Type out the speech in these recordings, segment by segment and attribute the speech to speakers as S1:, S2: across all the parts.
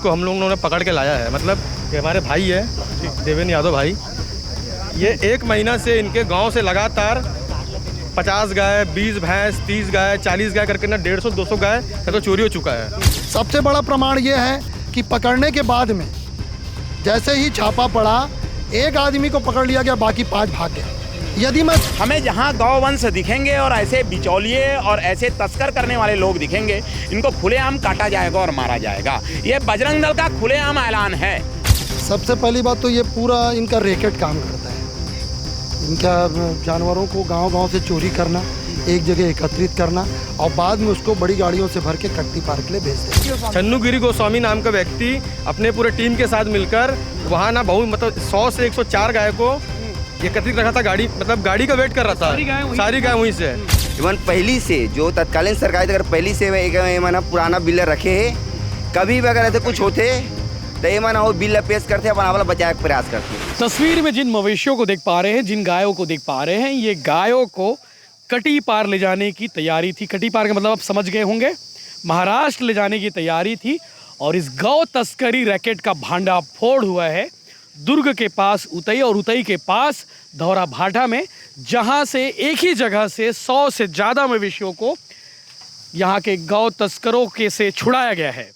S1: इसको हम लोगों ने पकड़ के लाया है। मतलब ये हमारे भाई है देवेंद्र यादव भाई, ये 1 महीना से इनके गांव से लगातार 50 गाय, 20 भैंस, 30 गाय, 40 गाय करके ना 150-200 गाय तो चोरी हो चुका है।
S2: सबसे बड़ा प्रमाण ये है कि पकड़ने के बाद में जैसे ही छापा पड़ा, एक आदमी को पकड़ लिया गया, बाकी 5 भाग गए। यदि मैं
S3: हमें जहां गौवंश दिखेंगे और ऐसे बिचौलिए और ऐसे तस्कर करने वाले लोग दिखेंगे, इनको खुलेआम काटा जाएगा और मारा जाएगा। ये बजरंग दल का खुलेआम ऐलान है।
S2: सबसे पहली बात तो ये पूरा इनका रैकेट काम करता है। इनका जानवरों को गांव-गांव से चोरी करना, एक जगह एकत्रित करना और बाद में उसको बड़ी गाड़ियों से भर के कट्टी पार के लिए भेज देते।
S1: छन्नू गिरी गोस्वामी नाम का व्यक्ति अपने पूरे टीम के साथ मिलकर वहाँ ना बहुत मतलब 100 से 104 गाय को एकत्रित रखा था। गाड़ी मतलब गाड़ी का वेट कर रहा था, सारी गाय वहीं से।
S4: इवन पहली से जो तत्कालीन सरकार अगर पहली से एक माना पुराना बिल रखे है, कभी भी अगर ऐसे कुछ होते तो ये माना वो बिल पेश करते अपना वाला बचाने का प्रयास करते।
S5: तस्वीर में जिन मवेशियों को देख पा रहे हैं, जिन गायों को देख पा रहे हैं, ये गायों को कटी पार ले जाने की तैयारी थी। कटी पार का मतलब आप समझ गए होंगे, महाराष्ट्र ले जाने की तैयारी थी। और इस गौ तस्करी रैकेट का भांडा फोड़ हुआ है दुर्ग के पास उतई और उतई के पास धौरा भाटा में, जहां से एक ही जगह से 100 से ज़्यादा मवेशियों को यहां के गौ तस्करों के से छुड़ाया गया है।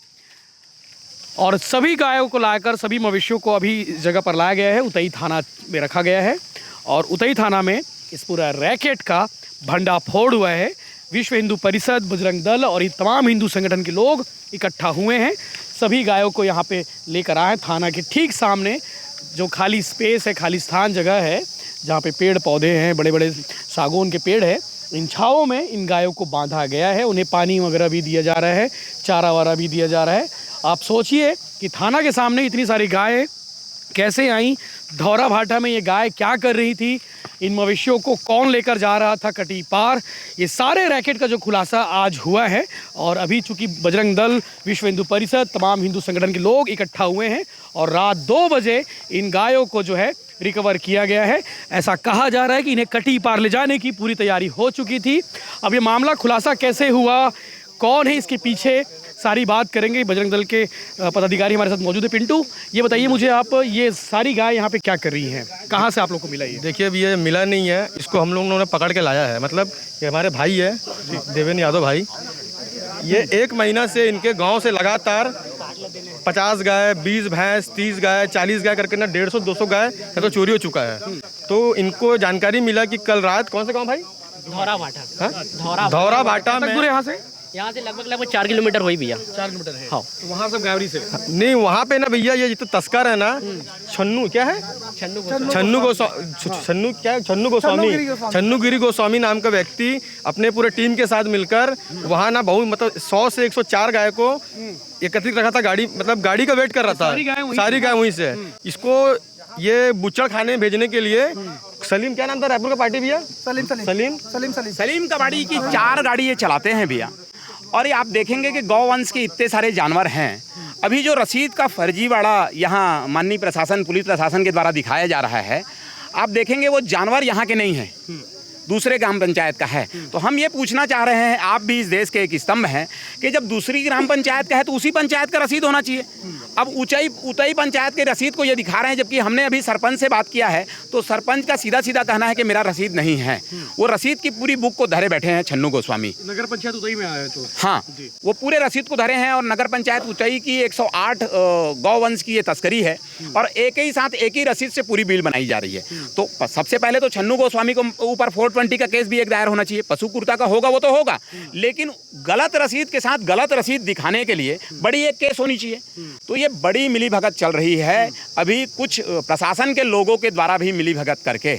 S5: और सभी गायों को लाकर सभी मवेशियों को अभी इस जगह पर लाया गया है, उतई थाना में रखा गया है। और उतई थाना में इस पूरा रैकेट का भंडाफोड़ हुआ है। विश्व हिंदू परिषद, बजरंग दल और ये तमाम हिंदू संगठन के लोग इकट्ठा हुए हैं। सभी गायों को यहाँ पे लेकर आए। थाना के ठीक सामने जो खाली स्पेस है, खाली स्थान जगह है, जहाँ पे पेड़ पौधे हैं, बड़े बड़े सागौन के पेड़ है, इन छावों में इन गायों को बांधा गया है। उन्हें पानी वगैरह भी दिया जा रहा है, चारा वारा भी दिया जा रहा है। आप सोचिए कि थाना के सामने इतनी सारी गायें कैसे आई, धौरा भाटा में ये गाय क्या कर रही थी, इन मवेशियों को कौन लेकर जा रहा था कटी पार, ये सारे रैकेट का जो खुलासा आज हुआ है। और अभी चूंकि बजरंग दल, विश्व हिंदू परिषद, तमाम हिंदू संगठन के लोग इकट्ठा हुए हैं और रात 2 बजे इन गायों को जो है रिकवर किया गया है। ऐसा कहा जा रहा है कि इन्हें कटी पार ले जाने की पूरी तैयारी हो चुकी थी। अब ये मामला खुलासा कैसे हुआ, कौन है इसके पीछे, सारी बात करेंगे। बजरंग दल के पदाधिकारी हमारे साथ मौजूद है। पिंटू, ये बताइए मुझे आप, ये सारी गाय यहाँ पे क्या कर रही हैं, कहाँ से आप लोग को मिला ये?
S1: देखिए अभी ये मिला नहीं है, इसको हम लोगों ने पकड़ के लाया है। मतलब ये हमारे भाई है देवेंद्र यादव भाई, ये 1 महीना से इनके गांव से लगातार 50 गाय, 20 भैंस, 30 गाय, 40 गाय करके ना 150-200 गाय तो चोरी हो चुका है। तो इनको जानकारी मिला कि कल रात, कौन से गाँव भाई?
S6: धौरा भाटा।
S1: धौरा भाटा में
S6: यहाँ से लगभग 4 किलोमीटर हुई भैया।
S5: 4 किलोमीटर है।
S6: हाँ,
S5: तो वहाँ सब गावरी से
S1: नहीं, वहाँ पे ना भैया ये जितना तस्कर है ना, छन्नू क्या है, छन्नू गिरी गोस्वामी नाम का व्यक्ति अपने पूरे टीम के साथ मिलकर वहाँ ना बहुत मतलब 100 से 104 गाय को एकत्रित रखा था। गाड़ी मतलब गाड़ी का वेट कर रहा था, सारी गाय वहीं से। इसको ये बुच्चड़ खाने में भेजने के लिए सलीम, क्या नाम था रायपुर का पार्टी भैया?
S3: सलीम कबाड़ी की 4 गाड़ी ये चलाते हैं भैया। और ये आप देखेंगे कि गौवंश के इतने सारे जानवर हैं। अभी जो रसीद का फर्जीवाड़ा यहाँ माननीय प्रशासन, पुलिस प्रशासन के द्वारा दिखाया जा रहा है, आप देखेंगे वो जानवर यहाँ के नहीं हैं, दूसरे ग्राम पंचायत का है। तो हम ये पूछना चाह रहे हैं, आप भी इस देश के एक स्तंभ हैं, कि जब दूसरी ग्राम पंचायत का है तो उसी पंचायत का रसीद होना चाहिए। अब उतई पंचायत के रसीद को ये दिखा रहे हैं, जबकि हमने अभी सरपंच से बात किया है तो सरपंच का सीधा सीधा कहना है कि मेरा रसीद नहीं है। वो रसीद की पूरी बुक को धरे बैठे हैं छन्नू गोस्वामी।
S5: नगर पंचायत उतई में आया तो
S3: हाँ, वो पूरे रसीद को धरे हैं। और नगर पंचायत उतई की 108 गौवंश की ये तस्करी है और एक ही साथ एक ही रसीद से पूरी बिल बनाई जा रही है। तो सबसे पहले तो छन्नू गोस्वामी को ऊपर 420 का केस भी एक दायर होना चाहिए। पशु क्रूरता का होगा वो तो होगा, लेकिन गलत रसीद के साथ गलत रसीद दिखाने के लिए बड़ी एक केस होनी चाहिए। तो ये बड़ी मिलीभगत चल रही है अभी कुछ प्रशासन के लोगों के द्वारा भी मिलीभगत करके।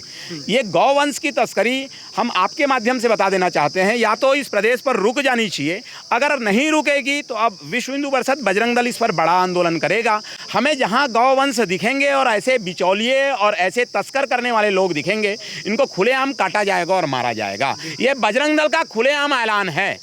S3: ये गौवंश की तस्करी हम आपके माध्यम से बता देना चाहते हैं, या तो इस प्रदेश पर रुक जानी चाहिए, अगर नहीं रुकेगी तो अब विश्व हिंदू परिषद, बजरंग दल इस पर बड़ा आंदोलन करेगा। हमें जहां गौवंश दिखेंगे और ऐसे बिचौलिए और ऐसे तस्कर करने वाले लोग दिखेंगे, इनको खुलेआम काटा जाएगा और मारा जाएगा। ये बजरंग दल का खुलेआम ऐलान है।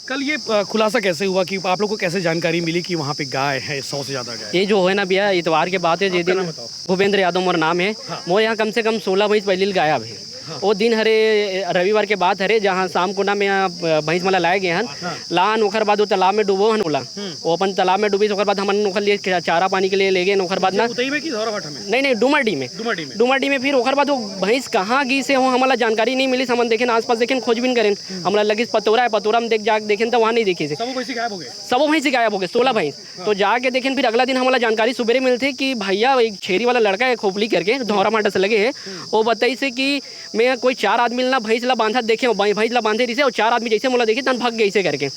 S5: कल ये खुलासा कैसे हुआ कि आप लोग को कैसे जानकारी मिली कि वहाँ पे गाय है, 100 से ज़्यादा गाय?
S6: ये जो है ना भैया, इतवार के बाद है, ये दिन भूपेंद्र यादव मोर नाम है। मोर यहाँ कम से कम 16 भैंस पहले गायब है। वो दिन हरे रविवार के बाद हरे जहाँ शाम को ना में भैंस मला लाए गए हन लान ओखर बाद वो तालाब में डूबो हन ओला वो अपन तालाब में डूबी ओखर बाद हमन ओखर लिए चारा पानी के लिए ले गए ओखर बाद ना
S5: उतई में कि धौराभाटा में?
S6: नहीं डुमरडी में डुमरडी में फिर ओखर बाद वो भैंस कहाँ गई से हो हमारा जानकारी नहीं मिली। हमन देखें आसपास देखें खोजबीन करें हमारा लगी पतोरा है पतोरा में देखें तो वहाँ नहीं देखे
S5: सब भैंस गायब हो गए।
S6: सब भैंस गायब हो गए 16 भैंस। तो जाके देखें फिर अगला दिन हमारा जानकारी सुबह मिलती कि भैया एक छेरी वाला लड़का है खोपली करके धौराभाटा से लगे है वो बताई से कि मैं कोई 4 आदमी ना भैंस ला बांधा देखे भैंस ला बांधे रही और 4 आदमी जैसे मोला देखे तन भाग गए ऐसे करके।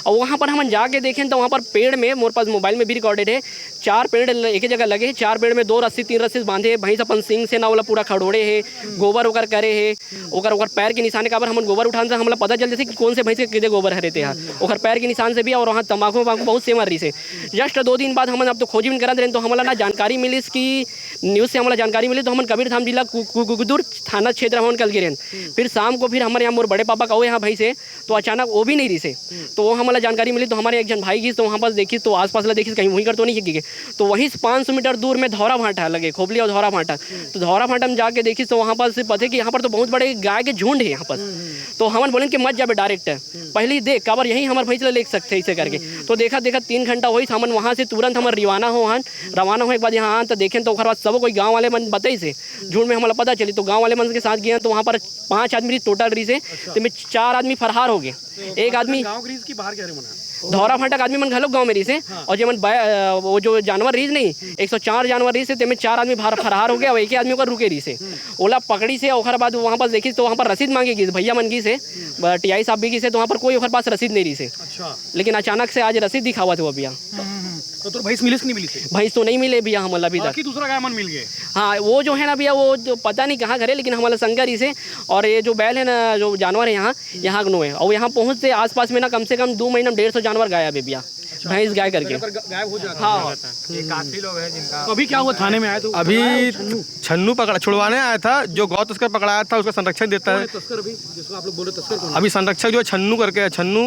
S6: और वहाँ पर हम जाके देखें तो वहाँ पर पेड़ में मोर पास मोबाइल में भी रिकॉर्डेड है 4 पेड़ एक ही जगह लगे हैं 4 पेड़ में 2 रस्सी 3 रस्सी बांधे है भैंस अपन सिंग से ना वाला पूरा खड़ोड़े है गोबर वोकर करे है ओकर पैर के निशान का हम गोबर उठाने से हमला पता चल जाते कि कौन से भैंस के कितने गोबर हरे थे यहाँ ओकर पैर के निशान से भी और वहाँ तम्बाकू बहुत से मर रही से। जस्ट 2 दिन बाद हम अब तो खोजबीन करत रहे तो हमारा ना जानकारी मिली कि न्यूज़ से हमारा जानकारी मिली तो हम कबीरधाम जिला कुकुदुर थाना क्षेत्र हम कल गिरे। फिर शाम को फिर हमारे यहाँ मोर बड़े पापा कहो यहाँ भाई से तो अचानक वो भी नहीं रही से तो वो हमारा जानकारी मिली तो हमारे एक जन भाई की तो वहाँ पर देखी तो आसपास देखी कहीं वहीं कर तो नहीं की तो वहीं 500 मीटर दूर में धौराभाटा लगे खोपली और धौराभाटा तो धौराभाटा में जाके देखी तो वहाँ पर से पता कि यहाँ पर तो बहुत बड़े गाय के झुंड है यहाँ पर। तो हम बोले कि मत जाबे डायरेक्ट पहले ही देख काबर यहीं हमारे भैंस ले सकते ऐसे करके। तो देखा 3 घंटा वही हम वहाँ से तुरंत हमारे रवाना होने के बाद यहाँ तो देखें तो बाद सब कोई गाँव वाले मन बताई से झुंड में हमारा पता चली तो गाँव वाले मन के साथ गए तो वहाँ पर 5 आदमी टोटल रही से तो में 4 आदमी फरार हो गए। एक आदमी धौराभाटा आदमी मन घलोक गाँव में रही से और जो वो जो जानवर रही नहीं 104 जानवर रही से ते में 4 आदमी फरार हो गया और एक ही आदमी को रुके रही से ओला पकड़ी से ओखर बाद वहाँ पर देखी तो वहाँ पर रसीद मांगी गई भैया मन की से टीआई साहब भी की से तो वहाँ पर कोई ओखर पास रसीद नहीं रही से। लेकिन अचानक से आज रसीद दिखावा थे वो भैया
S5: तो भैंस मिली नहीं मिली
S6: भैंस तो नहीं मिले भैया हमारा अभी तक।
S5: दूसरा गाय मन मिल गए।
S6: हाँ वो जो है ना भैया वो जो पता नहीं कहाँ करे लेकिन हमारा शंकर ही से और ये जो बैल है ना जो जानवर है यहाँ नो है और यहाँ पहुँचते आसपास में ना कम से कम 2 महीने में 150 जानवर गायब है भैया भैंस गाय करके
S5: गायब हो जाता
S6: हाँ।
S7: काफी लोग हैं जिनका।
S5: तो अभी क्या हुआ थाने में आए तो
S1: अभी छन्नू छुड़वाने आया था जो गौ तस्कर पकड़ाया था उसका संरक्षण देता है
S5: तस्कर अभी जिसको आप लोग बोले तस्कर कौन?
S1: अभी संरक्षक जो है छन्नू करके है छन्नू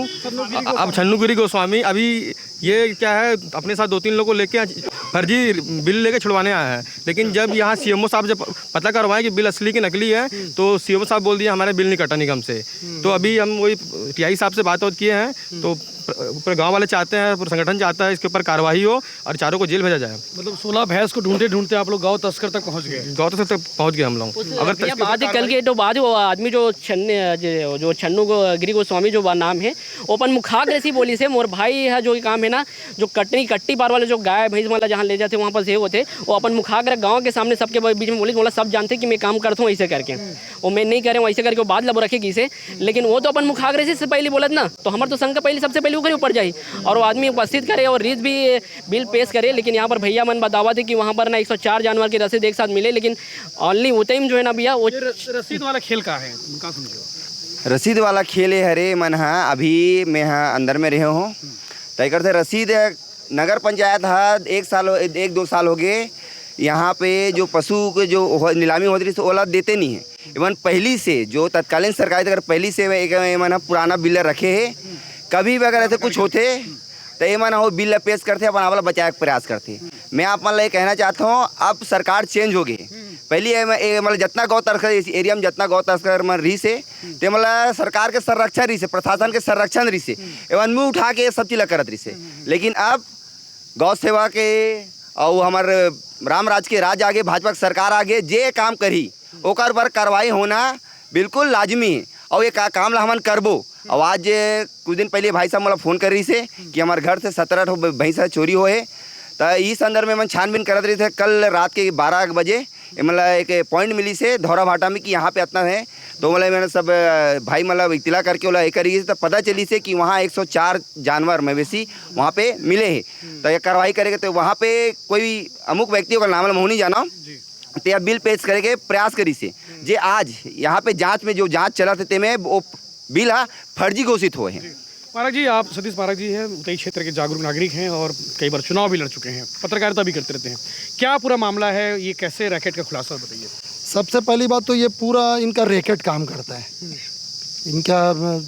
S1: अब छन्नूगिरी गोस्वामी अभी ये क्या है अपने साथ 2-3 लोगों को लेके फर्जी बिल लेके छुड़वाने आया है। लेकिन जब यहाँ सीएमओ साहब जब पता करवाएं कि बिल असली की नकली है तो सीएमओ साहब बोल दिया हमारे बिल नहीं कटा निगम से। तो अभी हम वही टीआई साहब से बात किए हैं तो पूरे गांव वाले चाहते हैं पूरा संगठन चाहता है इसके ऊपर कार्रवाई हो और चारों को जेल भेजा जाए।
S5: मतलब 16 भैंस को ढूंढते ढूंढते आप लोग गौ तस्कर तक पहुंच गए।
S1: गौ तस्कर तक पहुंच गए हम लोग।
S6: अगर बाद कल के तो बाद वो आदमी जो छन्नू गिरी गोस्वामी जो नाम है वो अपन मुखाग्रसी बोली से मोर भाई है जो काम है ना जो कट्टी पार वाले जो गाय भैंस वाला जहाँ ले जाते वहाँ पर से होते वो अपन मुखाग्र गाँव के सामने सबके बीच में बोली बोला सब जानते कि मैं काम करता हूँ ऐसे करके वो मैं नहीं करे ऐसे करके वो बाद लब रखेगी से। लेकिन वो तो अपन मुखाग्रसी से पहले बोलत ना तो हमारे तो शंका पहले सबसे पहले ऊपर जाए और वो आदमी उपस्थित करे और रीत भी बिल पेश करे। लेकिन यहाँ पर भैया मन बतावा थे कि वहाँ पर ना 104 जानवर की रसीद एक साथ मिले लेकिन ओनली उतई में जो है ना भैया वो
S5: रसीद वाला खेल का है
S4: रसीद वाला खेल है हरे मन हाँ अभी मैं हाँ अंदर में रहे हूँ तय करते रसीद नगर पंचायत हाँ 1-2 साल हो गए यहाँ पे जो पशु के जो नीलामी होती रही ओला देते नहीं है। इवन पहली से जो तत्कालीन सरकार अगर पहली से एक मन पुराना बिल रखे है कभी भी अगर ऐसे कुछ होते तो ये मन वो बिल पेश करते अपन वाला बचाए का प्रयास करते। मैं आप मतलब ये कहना चाहता हूँ अब सरकार चेंज हो गई पहली मतलब जितना गौ तस्कर इस एरिया में जितना गौ तस्कर मन रही से तो मतलब सरकार के संरक्षण रही से प्रशासन के संरक्षण रही से एवं मुँह उठा के सब चीज़ करत रही से। लेकिन अब गौ सेवा के और हमारे रामराज के राज आगे भाजपा की सरकार आगे जे काम करी ओकर पर कार्रवाई होना बिल्कुल लाजमी है और ये काम ला हमन करबो। और आज कुछ दिन पहले भाई साहब मतलब फ़ोन कर रही से कि हमारे घर से 17 भैंसा चोरी होए तो इस संदर्भ में मैं छानबीन करत रही थे। कल रात के 12 बजे मतलब एक पॉइंट मिली से धौराभाटा में कि यहाँ पे इतना है तो मतलब मैंने सब भाई मतलब इतला करके बोला एक करी तो पता चली से कि वहाँ 104 जानवर मवेशी वहाँ पे मिले हैं। तो ये कार्रवाई करेंगे तो वहाँ पे कोई अमुक व्यक्तियों का नाम मैं नहीं जाना तो यह बिल पेश करेंगे प्रयास करी से जे आज यहाँ पे जांच में जो जांच चला थे में वो बिल फर्जी घोषित हुए हैं।
S5: पारक जी आप सतीश पारक जी हैं उतई क्षेत्र के जागरूक नागरिक हैं और कई बार चुनाव भी लड़ चुके हैं पत्रकारिता भी करते रहते हैं। क्या पूरा मामला है ये कैसे रैकेट का खुलासा बताइए।
S2: सबसे पहली बात तो ये पूरा इनका रैकेट काम करता है। इनका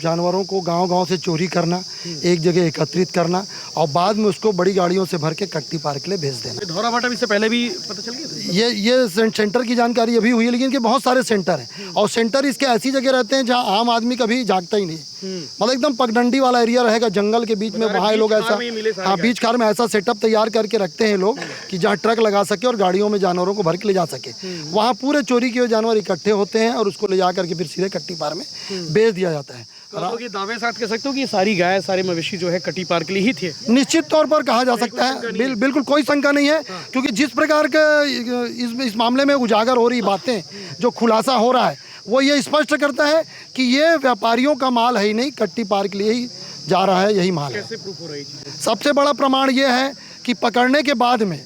S2: जानवरों को गांव-गांव से चोरी करना, एक जगह एकत्रित करना और बाद में उसको बड़ी गाड़ियों से भर के कट्टी पार्क के लिए भेज देना।
S5: धौरा भाटा इससे पहले भी पता चल गया?
S2: ये सेंटर की जानकारी अभी हुई है, लेकिन इनके बहुत सारे सेंटर हैं और सेंटर इसके ऐसी जगह रहते हैं जहां आम आदमी कभी जागता ही नहीं। मतलब एकदम पगडंडी वाला एरिया रहेगा, जंगल के बीच में, वहाँ लोग ऐसा, हाँ, बीच खार में ऐसा सेटअप तैयार करके रखते हैं लोग कि जहाँ ट्रक लगा सके और गाड़ियों में जानवरों को भर के ले जा सके। वहाँ पूरे चोरी किए हुए जानवर इकट्ठे होते हैं और उसको ले जा करके फिर सीधे कट्टी पार में बेच दिया जाता है।
S5: और आप लोग ये दावे साथ कह सकते हो कि ये सारी गाय, सारे मवेशी जो है कटी पार के लिए ही थे?
S2: निश्चित तौर पर कहा जा सकता है, बिल्कुल कोई शंका नहीं है, क्योंकि जिस प्रकार के इस मामले में उजागर हो रही बातें, जो खुलासा हो रहा है, वो ये स्पष्ट करता है कि ये व्यापारियों का माल है ही नहीं, कट्टी पार के लिए ही जा रहा है, यही माल है।
S5: कैसे प्रूफ हो रही है?
S2: सबसे बड़ा प्रमाण ये है कि पकड़ने के बाद में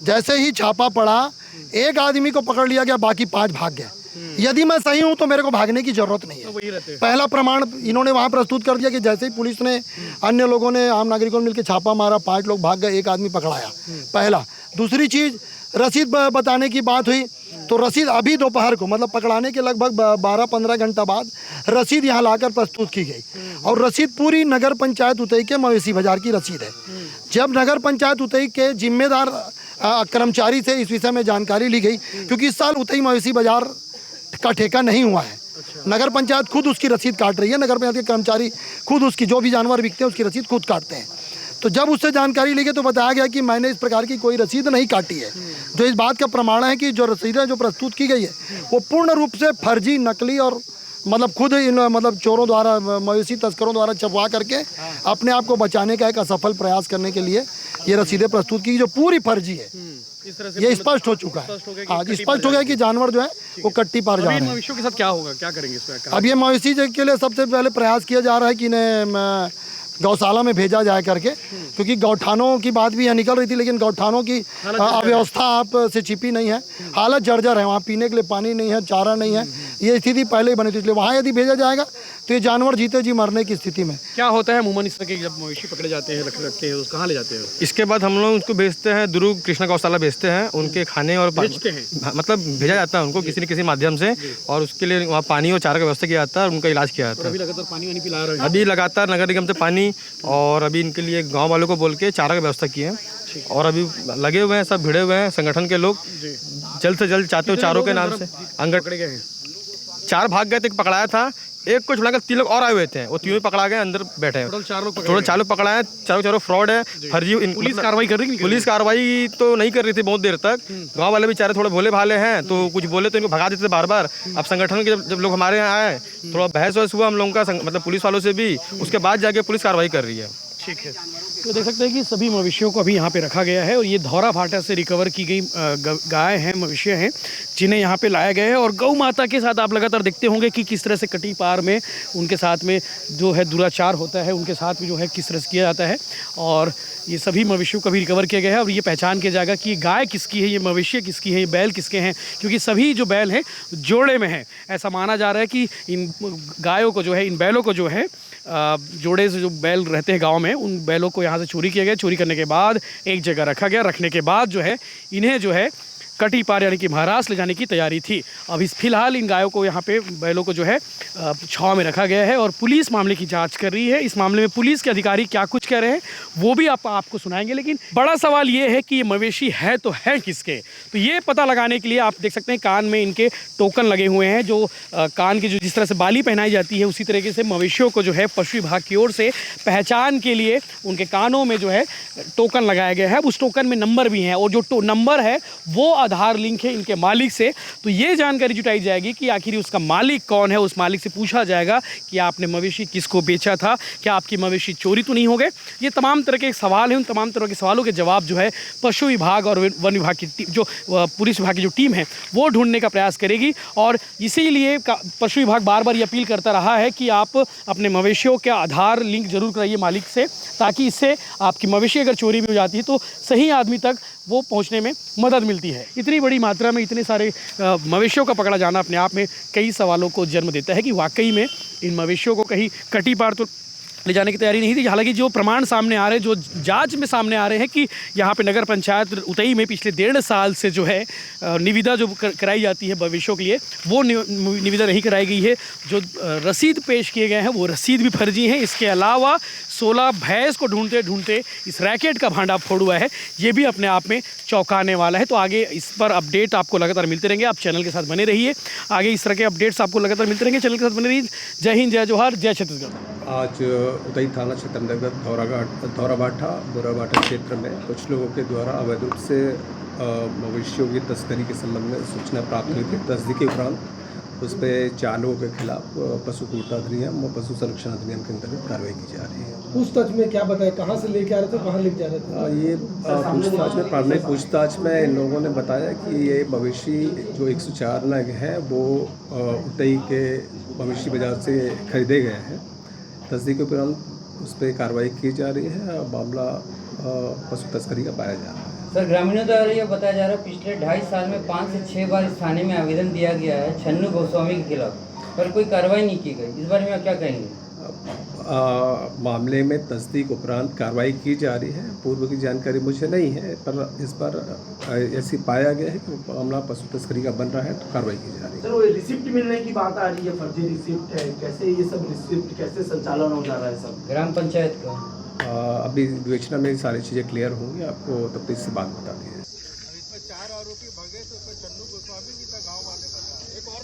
S2: जैसे ही छापा पड़ा, एक आदमी को पकड़ लिया गया, बाकी 5 भाग गए। यदि मैं सही हूं तो मेरे को भागने की जरूरत नहीं है। पहला प्रमाण इन्होंने वहां प्रस्तुत कर दिया कि जैसे ही पुलिस ने, अन्य लोगों ने, आम नागरिकों ने मिलकर छापा मारा, 5 लोग भाग गए, एक आदमी पकड़ाया, पहला। दूसरी चीज, रसीद बताने की बात हुई तो रसीद अभी दोपहर को, मतलब पकड़ाने के लगभग 12-15 घंटा बाद रसीद यहाँ लाकर प्रस्तुत की गई और रसीद पूरी नगर पंचायत उतई के मवेशी बाजार की रसीद है। जब नगर पंचायत उतई के जिम्मेदार कर्मचारी से इस विषय में जानकारी ली गई, क्योंकि इस साल उतई मवेशी बाजार का ठेका नहीं हुआ है, नगर पंचायत खुद उसकी रसीद काट रही है, नगर पंचायत के कर्मचारी खुद उसकी, जो भी जानवर बिकते हैं उसकी रसीद खुद काटते हैं। तो जब उससे जानकारी ली गई तो बताया गया कि मैंने इस प्रकार की कोई रसीद नहीं काटी है, जो इस बात का प्रमाण है कि जो रसीदें जो प्रस्तुत की गई है वो पूर्ण रूप से फर्जी, नकली और मतलब खुद इन मतलब चोरों द्वारा, मवेशी तस्करों द्वारा छपवा करके अपने आप को बचाने का एक असफल प्रयास करने के लिए ये रसीदें प्रस्तुत की, जो पूरी फर्जी है। ये स्पष्ट हो चुका है, हाँ, स्पष्ट हो गया कि जानवर जो है वो कट्टी पार जा रहे हैं।
S5: मवेशियों के साथ क्या होगा, क्या करेंगे इसमें?
S2: अब ये मवेशी के लिए सबसे पहले प्रयास किया जा रहा है कि इन्हें गौशाला में भेजा जाए करके, क्योंकि गौठानों की बात भी यहाँ निकल रही थी, लेकिन गौठानों की अव्यवस्था आप से छिपी नहीं है, हालत जर्जर है, वहाँ पीने के लिए पानी नहीं है, चारा नहीं है, ये स्थिति पहले ही बनी थी। इसलिए वहाँ यदि भेजा जाएगा तो ये जानवर जीते जी मरने की स्थिति में।
S5: क्या होता है अमूमन इस तरह के जब मवेशी पकड़े जाते हैं, रखते हैं, कहाँ ले जाते हैं?
S1: इसके बाद हम लोग उसको भेजते हैं, दुर्ग कृष्णा गौशाला भेजते हैं, उनके खाने और
S5: भेजते हैं,
S1: मतलब भेजा जाता है उनको किसी न किसी माध्यम से, और उसके लिए वहाँ पानी और चारा का व्यवस्था किया जाता है और उनका इलाज किया जाता है।
S5: अभी लगातार पानी वानी पिला रहे हैं?
S1: अभी लगातार नगर निगम से पानी और अभी इनके लिए गांव वालों को बोल के चारा की व्यवस्था की है और अभी लगे हुए हैं, सब भिड़े हुए हैं संगठन के लोग, जल्द से जल्द चाहते हो चारों के नाम से। अंगड़
S5: पकड़े गए हैं?
S1: 4 भाग गए थे, पकड़ाया था, एक को छुड़ाकर 3 लोग और आए हुए थे, वो तीनों पकड़ा गए, अंदर बैठे हैं।
S5: टोटल 4 लोग
S1: टोटल 4 लोग पकड़ा है, चारों फ्रॉड है, फर्जी।
S5: पुलिस कार्रवाई कर रही है?
S1: पुलिस कार्रवाई तो नहीं कर रही थी बहुत देर तक, गांव वाले बेचारे थोड़े भोले भाले हैं, तो कुछ बोले तो इनको भगा देते बार बार। अब संगठन के जब लोग हमारे यहाँ आए, थोड़ा बहस वहस हुआ हम लोगों का, मतलब पुलिस वालों से भी, उसके बाद जाके पुलिस कार्रवाई कर रही है।
S5: ठीक है, तो देख सकते हैं कि सभी मवेशियों को अभी यहाँ पे रखा गया है और ये धौरा भाटा से रिकवर की गई गाय हैं, मवेशियाँ हैं, जिन्हें यहाँ पे लाया गया है। और गौ माता के साथ आप लगातार देखते होंगे कि किस तरह से कटी पार में उनके साथ में जो है दुराचार होता है, उनके साथ में जो है किस तरह से किया जाता है। और ये सभी मवेशियों को भी रिकवर किया गया है और ये पहचान किया जाएगा कि ये गाय किसकी है, ये मवेशी किसकी है, ये बैल किसके हैं, क्योंकि सभी जो बैल हैं जोड़े में हैं। ऐसा माना जा रहा है कि इन गायों को जो है, इन बैलों को जो है, जोड़े से जो बैल रहते हैं गांव में, उन बैलों को यहाँ से चोरी किया गया। चोरी करने के बाद एक जगह रखा गया, रखने के बाद जो है इन्हें जो है कटी पार यानी कि महाराष्ट्र ले जाने की तैयारी थी। अब इस फिलहाल इन गायों को यहाँ पे, बैलों को जो है छांव में रखा गया है और पुलिस मामले की जांच कर रही है। इस मामले में पुलिस के अधिकारी क्या कुछ कह रहे हैं वो भी आपको सुनाएंगे, लेकिन बड़ा सवाल ये है कि ये मवेशी है तो है किसके। तो ये पता लगाने के लिए आप देख सकते हैं कान में इनके टोकन लगे हुए हैं, जो कान की जो जिस तरह से बाली पहनाई जाती है उसी तरीके से मवेशियों को जो है पशु विभाग की ओर से पहचान के लिए उनके कानों में जो है टोकन लगाया गया है। उस टोकन में नंबर भी हैं और जो नंबर है वो आधार लिंक है इनके मालिक से। तो ये जानकारी जुटाई जाएगी कि आखिर उसका मालिक कौन है, उस मालिक से पूछा जाएगा कि आपने मवेशी किसको बेचा था, क्या आपकी मवेशी चोरी तो नहीं हो गए। ये तमाम तरह के सवाल हैं, उन तमाम तरह के सवालों के जवाब जो है पशु विभाग और वन विभाग की टीम, जो पुलिस विभाग की जो टीम है वो ढूंढने का प्रयास करेगी। और इसीलिए पशु विभाग बार बार ये अपील करता रहा है कि आप अपने मवेशियों के आधार लिंक जरूर कराइए मालिक से, ताकि इससे आपकी मवेशी अगर चोरी भी हो जाती है तो सही आदमी तक वो पहुंचने में मदद मिलती है। इतनी बड़ी मात्रा में इतने सारे मवेशियों का पकड़ा जाना अपने आप में कई सवालों को जन्म देता है कि वाकई में इन मवेशियों को कहीं कटी पार तो ले जाने की तैयारी नहीं थी। हालांकि जो प्रमाण सामने आ रहे हैं, जो जांच में सामने आ रहे हैं कि यहाँ पे नगर पंचायत उतई में पिछले 1.5 साल से जो है निविदा जो कराई जाती है भविष्यों के लिए, वो निविदा नहीं कराई गई है। जो रसीद पेश किए गए हैं वो रसीद भी फर्जी हैं। इसके अलावा 16 भैंस को ढूंढते ढूंढते इस रैकेट का भांडाफोड़ हुआ है। ये भी अपने आप में चौंकाने वाला है। तो आगे इस पर अपडेट आपको लगातार मिलते रहेंगे। आप चैनल के साथ बने रहिए, आगे इस तरह के अपडेट्स आपको लगातार मिलते रहेंगे। चैनल के साथ बने रहिए। जय हिंद, जय जोहार, जय छत्तीसगढ़।
S8: आज उतई थाना क्षेत्र अंतर्गत धौराबाठा बुराबाठा क्षेत्र में कुछ लोगों के द्वारा अवैध रूप से मवेशियों की तस्करी के संबंध में सूचना प्राप्त हुई थी। तस्दीक के उपरांत उस पर 4 लोगों के खिलाफ पशु क्रूरता अधिनियम और पशु संरक्षण अधिनियम के अंतर्गत कार्रवाई की जा रही है।
S2: पूछताछ में क्या बताया, कहाँ से लेके आ रहे थे, कहाँ लेके जा रहे थे?
S8: ये पूछताछ में प्रारंभिक पूछताछ में इन लोगों ने बताया कि ये मवेशी जो 104 नग हैं वो उतई के मवेशी बाजार से खरीदे गए हैं। तस्दीक के उपरांत उस पर कार्रवाई की जा रही है। मामला पशु तस्करी का पाया जा रहा है।
S9: सर, ग्रामीणों द्वारा यह बताया जा रहा है पिछले 2.5 साल में 5 से 6 बार इस थाने में आवेदन दिया गया है छन्नू गोस्वामी के खिलाफ, पर कोई कार्रवाई नहीं की गई। इस बारे में क्या कहेंगे?
S8: मामले में तस्दीक उपरांत कार्रवाई की जा रही है। पूर्व की जानकारी मुझे नहीं है, पर इस पर ऐसी पाया गया है कि मामला पशु तस्करी का बन रहा है, तो कार्रवाई की जा रही है।
S10: सर, वो रिसिप्ट मिलने की बात आ रही है, फर्जी रिसिप्ट है, कैसे ये सब रिसिप्ट कैसे संचालन हो जा रहा है सब
S9: ग्राम पंचायत का?
S8: अभी विवेचना में सारी चीज़ें क्लियर होंगी, आपको तफ्तीश से बात बता दी है।
S1: इसमें 4 आरोपी भगे तो उसमें चन्नू गोस्वामी जी का गाँव वाले एक और